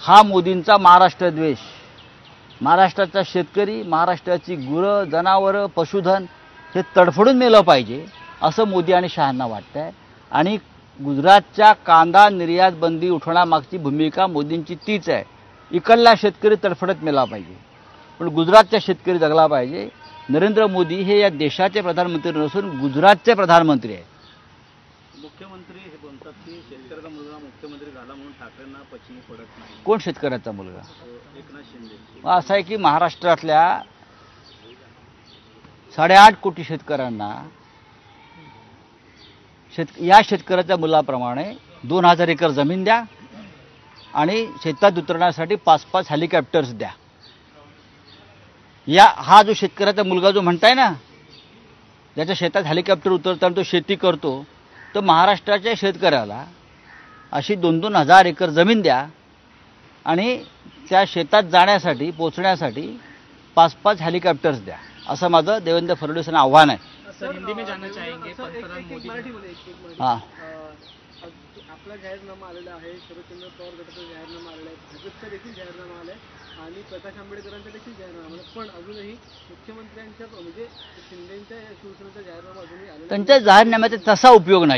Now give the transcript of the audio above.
हा मोदींचा महाराष्ट्र द्वेष, महाराष्ट्राचा शेतकरी, महाराष्ट्राची गुरं, जनावरं, पशुधन हे तडफडून मेलं पाहिजे असं मोदी आणि शहांना वाटतंय। आणि गुजरातच्या कांदा निर्यात बंदी उठवण्यामागची भूमिका मोदींची तीच आहे। इकडला शेतकरी तडफडत मेला पाहिजे, पण गुजरातचा शेतकरी जगला पाहिजे। नरेंद्र मोदी हे या देशाचे प्रधानमंत्री नसून गुजरातचे प्रधानमंत्री आहेत। मुख्यमंत्री हे बोलतात की शेतकऱ्याचा मुलगा मुख्यमंत्री झाला म्हणून ठाकरेंना पचनी पडत नाही। कोण शेतकऱ्याचा मुलगा? एकनाथ शिंदे। असं आहे की महाराष्ट्रातल्या 8.5 कोटी शेतकऱ्यांना या शेतकऱ्याच्या मुलाप्रमाणे 2000 एकर जमीन द्या आणि शेतात उतरण्यासाठी 5-5 हेलिकॉप्टर्स द्या। हा जो शेतकऱ्याचा मुलगा जो म्हणताय ना, ज्याच्या शेतात हेलिकॉप्टर उतरताना तो शेती करतो, तर महाराष्ट्राच्या शेतकऱ्याला अशी 2-2 हजार एकर जमीन द्या आणि त्या शेतात जाण्यासाठी पोहोचण्यासाठी 5-5 हेलिकॉप्टर्स द्या, असं माझं देवेंद्र फडणवीसांना आव्हान आहे। सर हिंदी में जानना चाहेंगे पंतप्रधान मोदी। हां, आपला जाहीरनामा आलेला आहे, शरदचंद्र पवार गटाचा जाहीरनामा आलेला आहे, भाजपचा देखील जाहीरनामा आलाय आणि प्रकाश आंबेडकरांचा देखील जाहीरनामा आला, पण अजूनही मुख्यमंत्र्यांच्या म्हणजे शिंदेच्या शिवसेनेचा जाहीरनामा अजूनही आलेला त्यांच्या जाहीरनाम्याचा तसा उपयोग नाही।